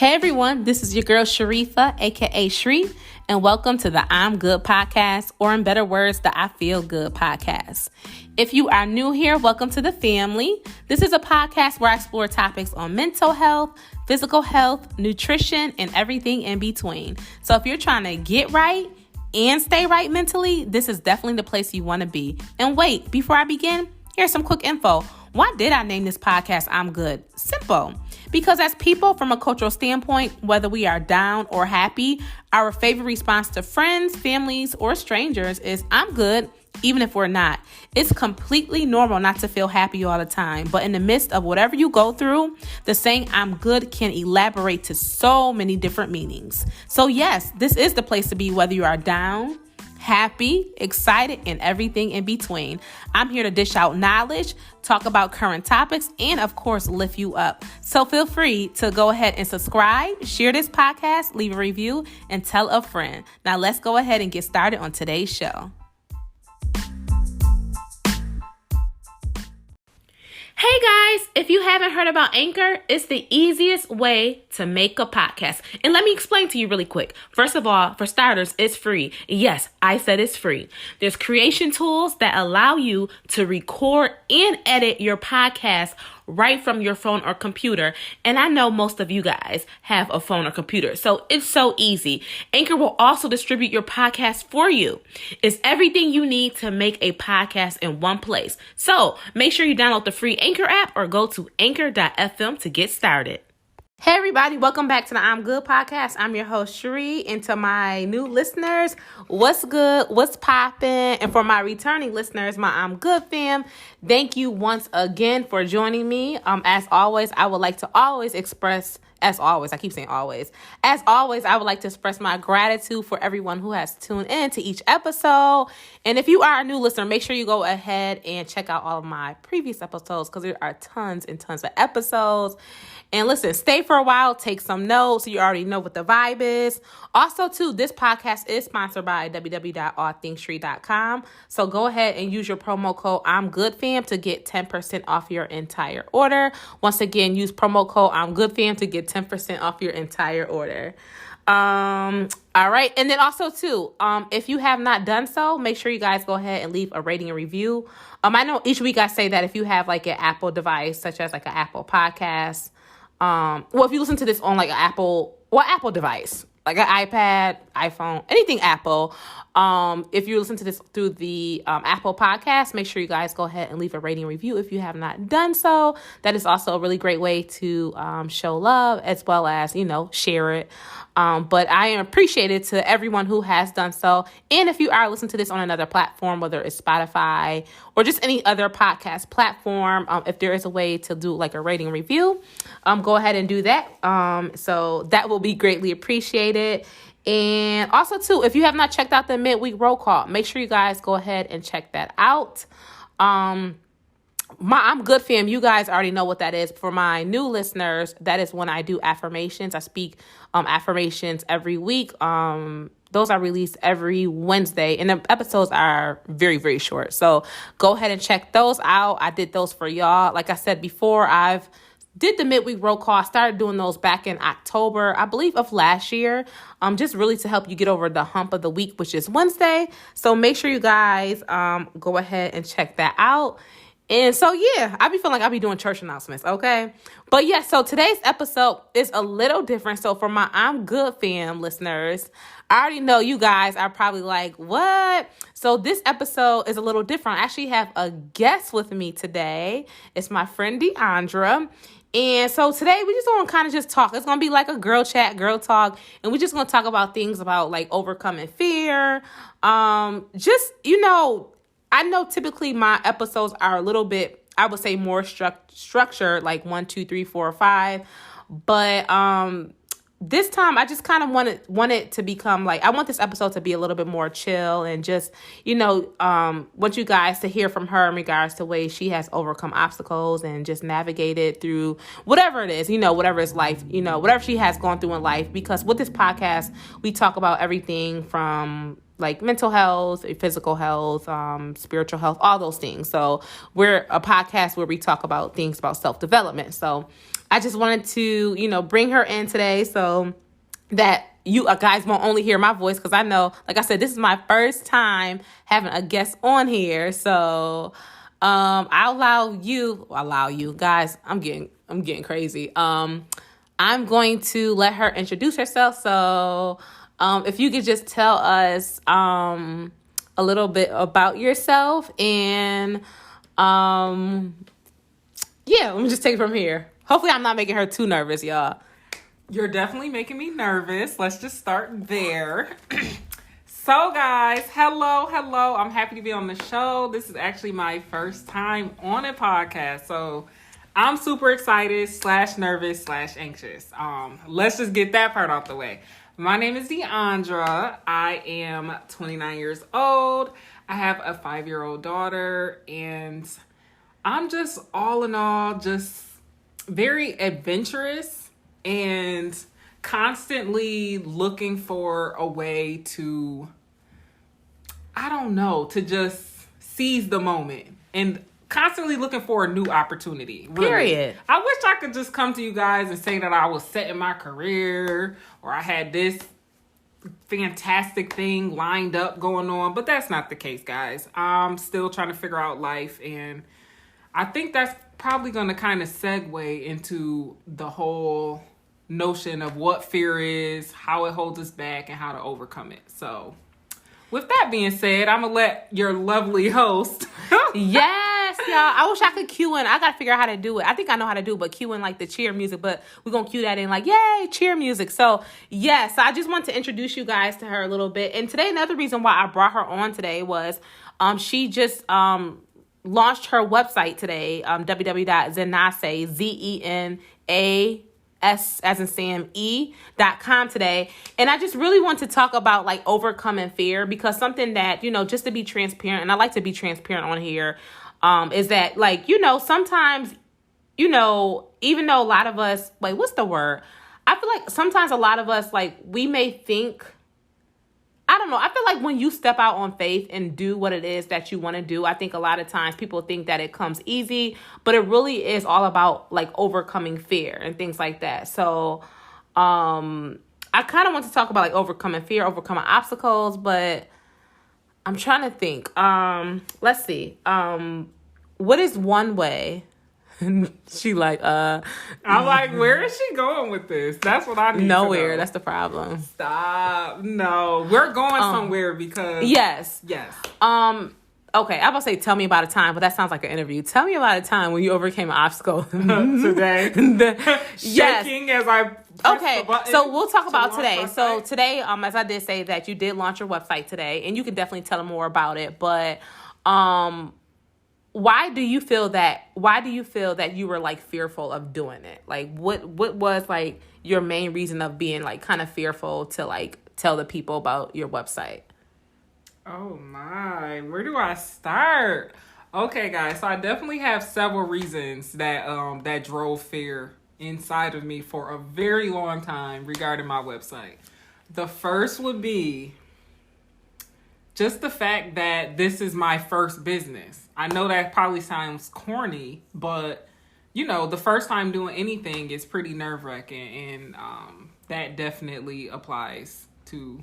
Hey everyone, this is your girl Sharifa, aka Shree, and welcome to the I'm Good podcast, or in better words, the I Feel Good podcast. If you are new here, welcome to the family. This is a podcast where I explore topics on mental health, physical health, nutrition, and everything in between. So if you're trying to get right and stay right mentally, this is definitely the place you want to be. And wait, before I begin, here's some quick info. Why did I name this podcast I'm Good? Simple. Because as people, from a cultural standpoint, whether we are down or happy, our favorite response to friends, families, or strangers is I'm good, even if we're not. It's completely normal not to feel happy all the time, but in the midst of whatever you go through, the saying I'm good can elaborate to so many different meanings. So yes, this is the place to be, whether you are down, happy, excited, and everything in between. I'm here to dish out knowledge, talk about current topics, and of course, lift you up. So feel free to go ahead and subscribe, share this podcast, leave a review, and tell a friend. Now let's go ahead and get started on today's show. Hey guys, if you haven't heard about Anchor, it's the easiest way to make a podcast. And let me explain to you really quick. First of all, for starters, it's free. Yes, I said it's free. There's creation tools that allow you to record and edit your podcast right from your phone or computer. And I know most of you guys have a phone or computer, so it's so easy. Anchor will also distribute your podcast for you. It's everything you need to make a podcast in one place. So make sure you download the free Anchor app or go to anchor.fm to get started. Hey everybody, welcome back to the I'm Good podcast. I'm your host Sheree, and to my new listeners, what's good, what's poppin', and for my returning listeners, my I'm Good fam, thank you once again for joining me. As always, I would like to express my gratitude for everyone who has tuned in to each episode. And if you are a new listener, make sure you go ahead and check out all of my previous episodes, because there are tons and tons of episodes. And listen, stay for a while, take some notes so you already know what the vibe is. Also, too, this podcast is sponsored by www.allthingstree.com. So go ahead and use your promo code I'mGoodFam to get 10% off your entire order. Once again, use promo code I'mGoodFam to get 10% off your entire order. All right. And then also, too, if you have not done so, make sure you guys go ahead and leave a rating and review. I know each week I say that if you have like an Apple device, such as like an Apple podcast, if you listen to this on like an Apple device, like an iPad, iPhone, anything Apple, if you listen to this through the Apple podcast, make sure you guys go ahead and leave a rating and review if you have not done so. That is also a really great way to show love, as well as, share it. But I am appreciated to everyone who has done so. And if you are listening to this on another platform, whether it's Spotify or just any other podcast platform, if there is a way to do like a rating review, go ahead and do that. So that will be greatly appreciated. And also, too, if you have not checked out the midweek roll call, make sure you guys go ahead and check that out. My I'm Good fam, you guys already know what that is. For my new listeners, that is when I do affirmations. I speak affirmations every week. Those are released every Wednesday, and the episodes are very, very short. So go ahead and check those out. I did those for y'all. Like I said before, I've did the midweek roll call. I started doing those back in October, I believe, of last year, just really to help you get over the hump of the week, which is Wednesday. So make sure you guys go ahead and check that out. And so, yeah, I be feeling like I be doing church announcements, okay? But yeah, so today's episode is a little different. So for my I'm Good fam listeners, I already know you guys are probably like, what? So this episode is a little different. I actually have a guest with me today. It's my friend Deandra. And so today we just want to kind of just talk. It's going to be like a girl chat, girl talk. And we're just going to talk about things about like overcoming fear. I know typically my episodes are a little bit, I would say, more structured, like 1, 2, 3, 4, 5. But this time I just kind of want it to become like, I want this episode to be a little bit more chill and just, want you guys to hear from her in regards to ways she has overcome obstacles and just navigated through whatever it is, whatever is life, whatever she has gone through in life. Because with this podcast, we talk about everything from like mental health, physical health, spiritual health, all those things. So we're a podcast where we talk about things about self-development. So I just wanted to, bring her in today so that you guys won't only hear my voice, because I know, like I said, this is my first time having a guest on here. So I'll allow you guys. I'm getting crazy. I'm going to let her introduce herself. So if you could just tell us a little bit about yourself, and let me just take it from here. Hopefully I'm not making her too nervous, y'all. You're definitely making me nervous. Let's just start there. So guys, hello. I'm happy to be on the show. This is actually my first time on a podcast. So I'm super excited / nervous / anxious. Let's just get that part out the way. My name is Deandra. I am 29 years old. I have a 5-year-old daughter, and I'm just all in all just very adventurous and constantly looking for a way to, to just seize the moment, and constantly looking for a new opportunity. Really. Period. I wish I could just come to you guys and say that I was set in my career, or I had this fantastic thing lined up going on, but that's not the case, guys. I'm still trying to figure out life, and I think that's probably going to kind of segue into the whole notion of what fear is, how it holds us back, and how to overcome it. So with that being said, I'm going to let your lovely host. Yes, y'all. I wish I could cue in. I got to figure out how to do it. I think I know how to do it, but cue in like the cheer music, but we're going to cue that in like, yay, cheer music. So yes, I just want to introduce you guys to her a little bit. And today, another reason why I brought her on today was she just launched her website today, www.zenase, ZENAS as in Sam E.com today. And I just really want to talk about like overcoming fear, because something that, just to be transparent, and I like to be transparent on here, is that like, sometimes, even though a lot of us, wait, what's the word? I feel like sometimes a lot of us, like, we may think, I don't know. I feel like when you step out on faith and do what it is that you want to do, I think a lot of times people think that it comes easy, but it really is all about like overcoming fear and things like that. So I kind of want to talk about like overcoming fear, overcoming obstacles, but I'm trying to think. Let's see. What is one way? She like, I'm like, where is she going with this? That's what I need nowhere. to know. That's the problem. Stop. No, we're going somewhere because. Yes. Okay, I'm about to say, tell me about a time, but that sounds like an interview. Tell me about a time when you overcame an obstacle. Today. Yes. Shaking as I Okay, so we'll talk about today. So today, as I did say that you did launch your website today, and you can definitely tell them more about it, but why do you feel that you were like fearful of doing it? Like what was like your main reason of being like kind of fearful to like tell the people about your website? Oh my, where do I start? Okay, guys, so I definitely have several reasons that that drove fear inside of me for a very long time regarding my website. The first would be just the fact that this is my first business. I know that probably sounds corny, but the first time doing anything is pretty nerve-wracking, and that definitely applies to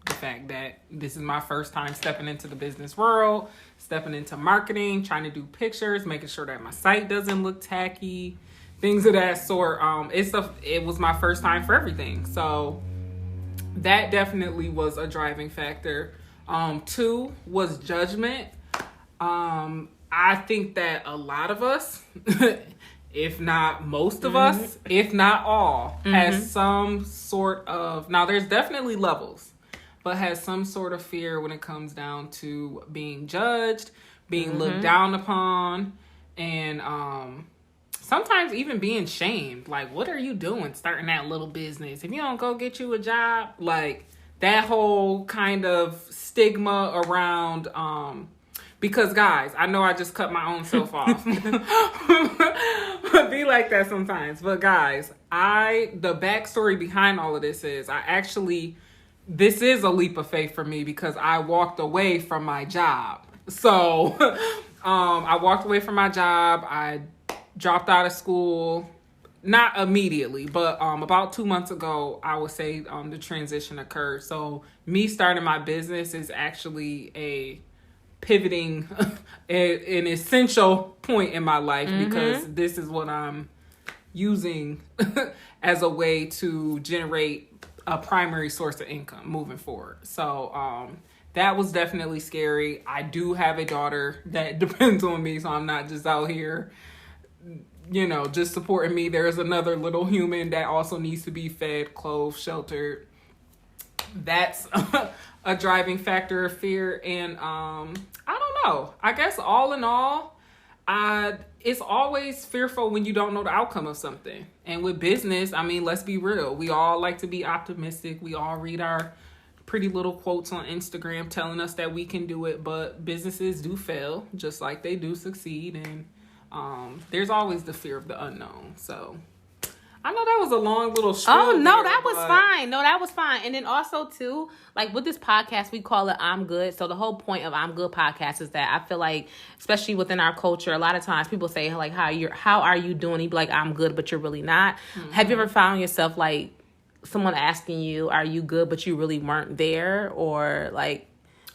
the fact that this is my first time stepping into the business world, stepping into marketing, trying to do pictures, making sure that my site doesn't look tacky, things of that sort. It was my first time for everything. So that definitely was a driving factor. 2 was judgment. I think that a lot of us, if not most of us, if not all, has some sort of, now there's definitely levels, but has some sort of fear when it comes down to being judged, being looked down upon, and sometimes even being shamed. Like, what are you doing starting that little business? If you don't go get you a job, like that whole kind of stigma around, because guys, I know I just cut my own self off. Be like that sometimes. But guys, the backstory behind all of this is I actually this is a leap of faith for me because I walked away from my job. So I walked away from my job. I dropped out of school. Not immediately, but about 2 months ago, I would say the transition occurred. So me starting my business is actually a pivoting, an essential point in my life because this is what I'm using as a way to generate a primary source of income moving forward. So that was definitely scary. I do have a daughter that depends on me, so I'm not just out here, just supporting me. There's another little human that also needs to be fed, clothed, sheltered. That's a driving factor of fear. And I don't know. I guess all in all, it's always fearful when you don't know the outcome of something. And with business, I mean, let's be real. We all like to be optimistic. We all read our pretty little quotes on Instagram telling us that we can do it. But businesses do fail, just like they do succeed. And there's always the fear of the unknown. So I know that was a long little spiel. Oh, no, that was fine. No, that was fine. And then also, too, like with this podcast, we call it I'm Good. So the whole point of I'm Good podcast is that I feel like, especially within our culture, a lot of times people say, like, how are you doing? You be like, I'm good, but you're really not. Mm-hmm. Have you ever found yourself, like, someone asking you, are you good, but you really weren't there? Or, like...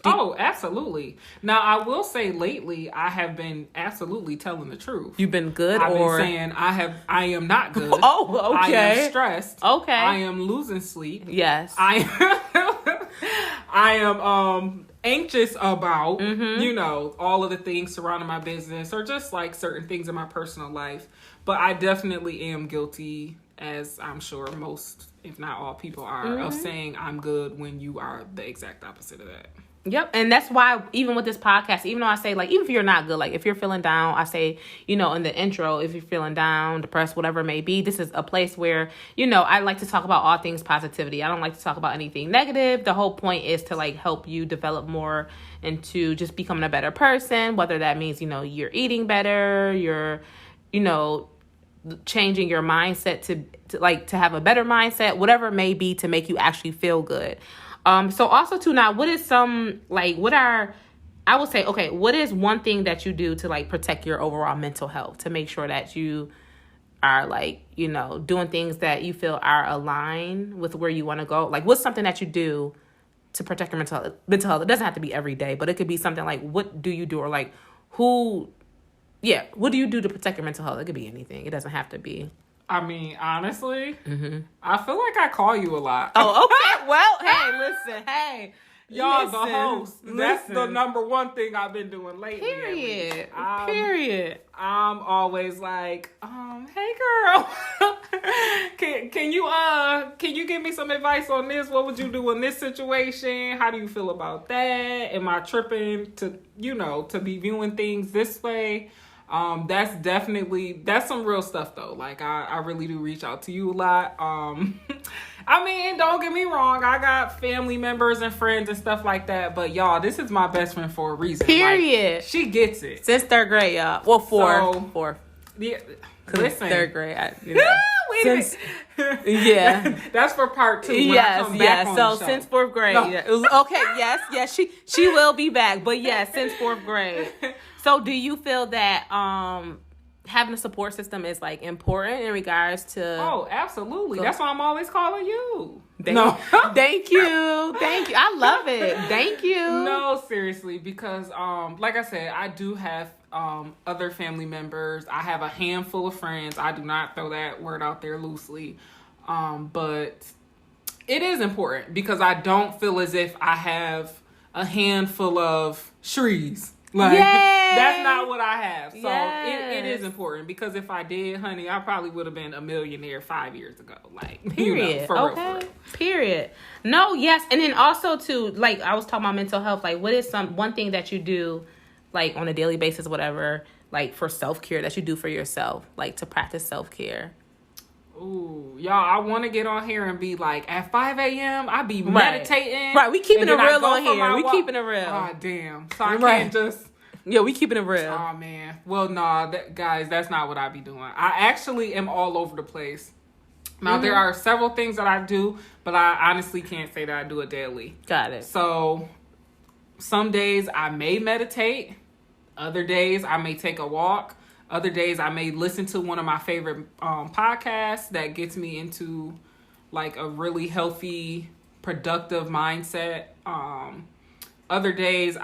Oh, absolutely. Now, I will say lately, I have been absolutely telling the truth. You've been good, I've been saying I am not good. Oh, okay. I am stressed. Okay. I am losing sleep. Yes. I am anxious about, all of the things surrounding my business or just like certain things in my personal life. But I definitely am guilty, as I'm sure most, if not all people are, of saying I'm good when you are the exact opposite of that. Yep. And that's why even with this podcast, even though I say, like, even if you're not good, like if you're feeling down, I say, in the intro, if you're feeling down, depressed, whatever it may be, this is a place where, I like to talk about all things positivity. I don't like to talk about anything negative. The whole point is to like help you develop more into just becoming a better person, whether that means, you're eating better, you're, changing your mindset to have a better mindset, whatever it may be to make you actually feel good. So also too, now what is I would say, okay, what is one thing that you do to like protect your overall mental health to make sure that you are like, doing things that you feel are aligned with where you want to go? Like what's something that you do to protect your mental health? It doesn't have to be every day, but it could be something like, what do you do? Or like what do you do to protect your mental health? It could be anything. It doesn't have to be. I mean, honestly, I feel like I call you a lot. Oh, okay. Well, hey, listen. Hey. Y'all, the host. That's the number one thing I've been doing lately. Period. I'm always like, hey, girl. Can you give me some advice on this? What would you do in this situation? How do you feel about that? Am I tripping to be viewing things this way? That's some real stuff though. Like I really do reach out to you a lot. I mean, don't get me wrong. I got family members and friends and stuff like that. But y'all, this is my best friend for a reason. Period. Like, she gets it. Since third grade, y'all. Well, four. Yeah. Listen. Third grade. Yeah. That's for part 2. Yes. So since 4th grade. No. Yeah. Okay. Yes. She will be back. But yes, since 4th grade. So do you feel that having a support system is like important in regards to? Oh, absolutely. That's why I'm always calling you. Thank you. I love it. Thank you. No, seriously, because like I said, I do have other family members. I have a handful of friends. I do not throw that word out there loosely. But it is important because I don't feel as if I have a handful of Shrees. Like, that's not what I have. So it is important because if I did, honey, I probably would have been a millionaire 5 years ago. Like, period. For real. Period. No, yes. And then also too, like I was talking about mental health, like what is one thing that you do like on a daily basis, whatever, like for self-care that you do for yourself, like to practice self-care? Ooh, y'all, I want to get on here and be like, at 5 a.m., I be meditating. Right, we keeping it real on here. We keeping it real. Oh, damn. So I can't just... Yeah, we keeping it real. Oh, man. Well, no, guys, that's not what I be doing. I actually am all over the place. Now, there are several things that I do, but I honestly can't say that I do it daily. Got it. So some days I may meditate. Other days I may take a walk. Other days I may listen to one of my favorite podcasts that gets me into like a really healthy, productive mindset. Other days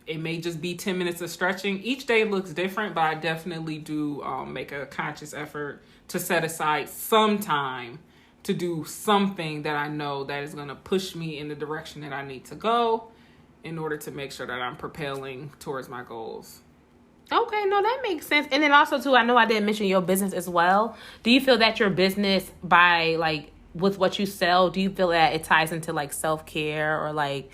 it may just be 10 minutes of stretching. Each day looks different, but I definitely do make a conscious effort to set aside some time to do something that I know that is going to push me in the direction that I need to go in order to make sure that I'm propelling towards my goals. Okay, no, that makes sense. And then also, too, I know I didn't mention your business as well. Do you feel that your business, by, like, with what you sell, do you feel that it ties into, like, self-care or, like,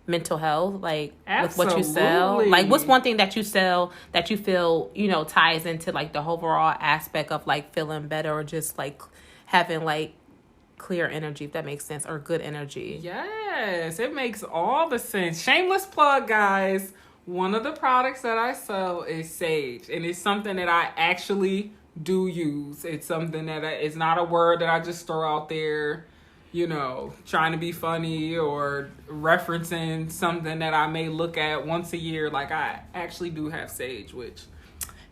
mental health, like with what you sell? Like, what's one thing that you sell that you feel, you know, ties into like the overall aspect of like feeling better or just like having like clear energy, if that makes sense, or good energy? Yes, it makes all the sense. Shameless plug, guys. One of the products that I sell is Sage, and it's something that I actually do use. It's something that it's not a word that I just throw out there, you know, trying to be funny or referencing something that I may look at once a year. Like, I actually do have Sage, which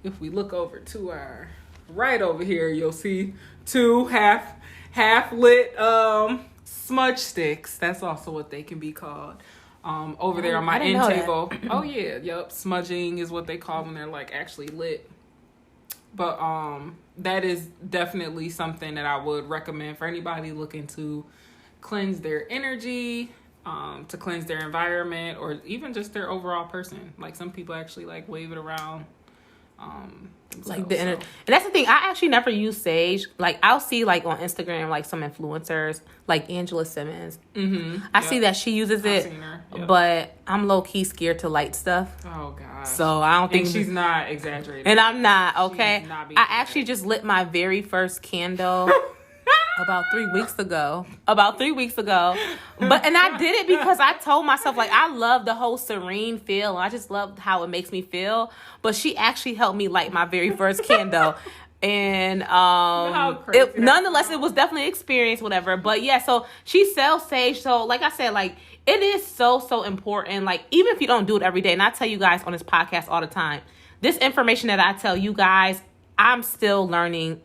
if we look over to our right over here, you'll see 2 half lit smudge sticks. That's also what they can be called. Over there on my end table. Oh yeah, yep. Smudging is what they call when they're like actually lit. But that is definitely something that I would recommend for anybody looking to cleanse their energy, to cleanse their environment, or even just their overall person. Like, some people actually like wave it around. Like the and that's the thing. I actually never use Sage. Like, I'll see like on Instagram like some influencers like Angela Simmons. I see that she uses it, but I'm low key scared to light stuff. Oh god! So I don't think she's not exaggerating. And I'm not. Okay, I actually just lit my very first candle about 3 weeks ago. But I did it because I told myself, like, I love the whole serene feel. I just love how it makes me feel. But she actually helped me light my very first candle. And nonetheless, it was definitely an experience, whatever. But yeah, so she sells Sage. So like I said, like, it is so important. Like, even if you don't do it every day, and I tell you guys on this podcast all the time, this information that I tell you guys, I'm still learning.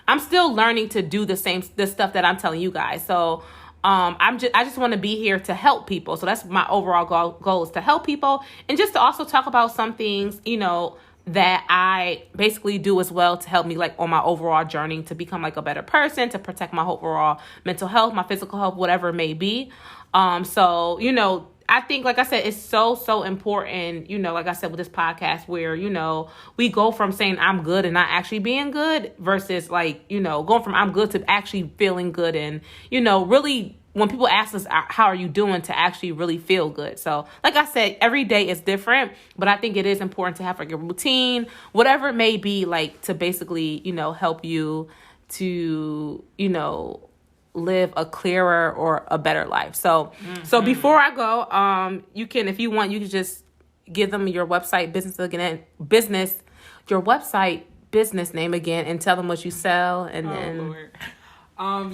I'm still learning to do the stuff that I'm telling you guys. So I just want to be here to help people. So that's my overall goal is to help people, and just to also talk about some things, you know, that I basically do as well to help me like on my overall journey to become like a better person, to protect my overall mental health, my physical health, whatever it may be. So, you know, I think, like I said, it's so important, you know, like I said, with this podcast where, you know, we go from saying I'm good and not actually being good versus like, you know, going from I'm good to actually feeling good. And, you know, really when people ask us, how are you doing, to actually really feel good. So like I said, every day is different, but I think it is important to have like a routine, whatever it may be, like to basically, you know, help you to, you know, live a clearer or a better life. So so before I go, you can, if you want, you can just give them your website business name again, and tell them what you sell. And Lord.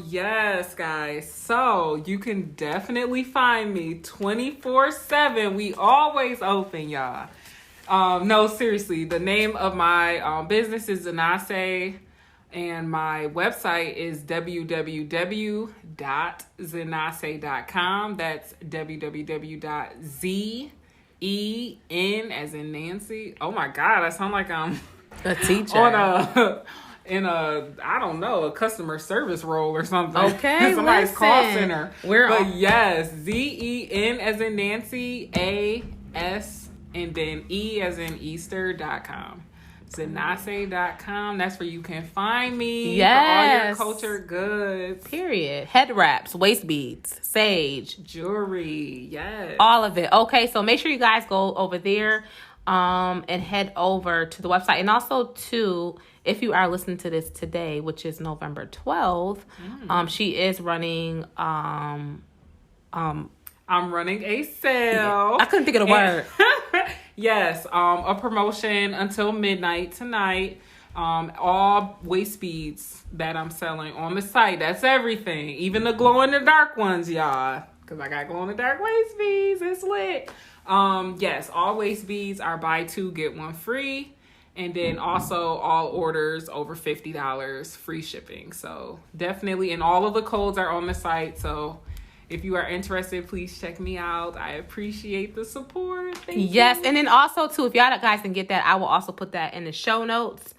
Yes, guys. So you can definitely find me 24/7. We always open, y'all. No, seriously, the name of my business is Zenase. And my website is www.zenase.com. That's www.zen, as in Nancy. Oh my God, I sound like I'm a teacher in a I don't know, a customer service role or something. Okay, somebody's call center. Yes, ZEN as in Nancy, AS, and then E as in Easter.com. Zenase.com. That's where you can find me. Yes. For all your culture goods. Period. Head wraps, waist beads, sage, jewelry. Yes. All of it. Okay, so make sure you guys go over there and head over to the website. And also, too, if you are listening to this today, which is November 12th, she is running I'm running a sale. I couldn't think of the word. Yes, a promotion until midnight tonight All waist beads that I'm selling on the site. That's everything. Even the glow in the dark ones, y'all. Because I got glow in the dark waist beads. It's lit. Yes, all waist beads are buy two, get one free. And then also all orders over $50, free shipping. So definitely, and all of the codes are on the site. So if you are interested, please check me out. I appreciate the support. Thank you. Yes, and then also too, if y'all guys can get that, I will also put that in the show notes.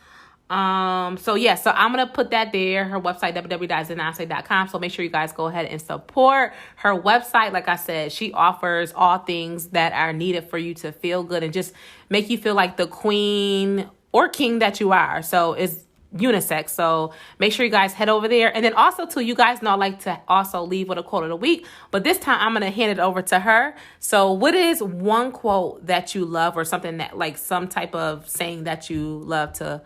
So I'm gonna put that there, her website, www.zenonce.com. So make sure you guys go ahead and support her website. Like I said, she offers all things that are needed for you to feel good and just make you feel like the queen or king that you are. So it's unisex. So make sure you guys head over there. And then also too, you guys know I like to also leave with a quote of the week, but this time I'm going to hand it over to her. So what is one quote that you love, or something that, like, some type of saying that you love to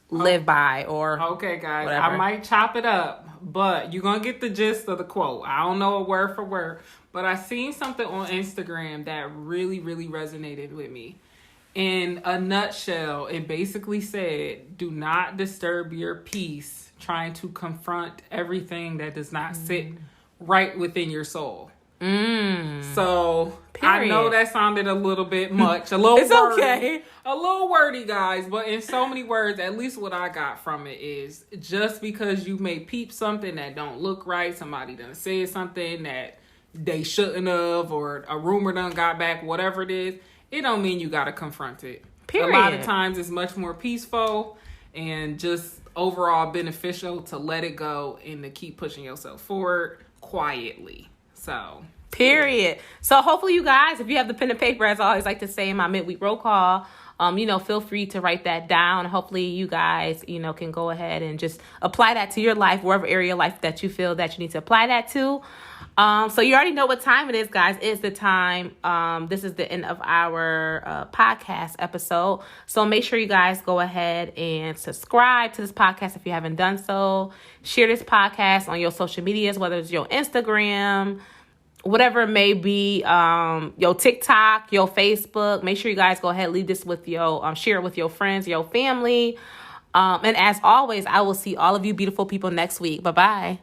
live by? Or okay, guys, whatever. I might chop it up, but you're gonna get the gist of the quote. I don't know it word for word, but I seen something on Instagram that really resonated with me. In a nutshell, it basically said, do not disturb your peace trying to confront everything that does not sit right within your soul. So I know that sounded a little bit much, a little it's wordy, okay, a little wordy, guys, but in so many words, at least what I got from it is, just because you may peep something that don't look right, somebody done said something that they shouldn't have, or a rumor done got back, whatever it is, it don't mean you gotta confront it. Period. A lot of times it's much more peaceful and just overall beneficial to let it go and to keep pushing yourself forward quietly. So, period. So hopefully you guys, if you have the pen and paper, as I always like to say in my midweek roll call, feel free to write that down. Hopefully you guys, can go ahead and just apply that to your life, wherever area of life that you feel that you need to apply that to. So you already know what time it is, guys. It's the time. This is the end of our podcast episode. So make sure you guys go ahead and subscribe to this podcast if you haven't done so. Share this podcast on your social medias, whether it's your Instagram, whatever it may be, your TikTok, your Facebook. Make sure you guys go ahead and leave this with share it with your friends, your family. And as always, I will see all of you beautiful people next week. Bye-bye.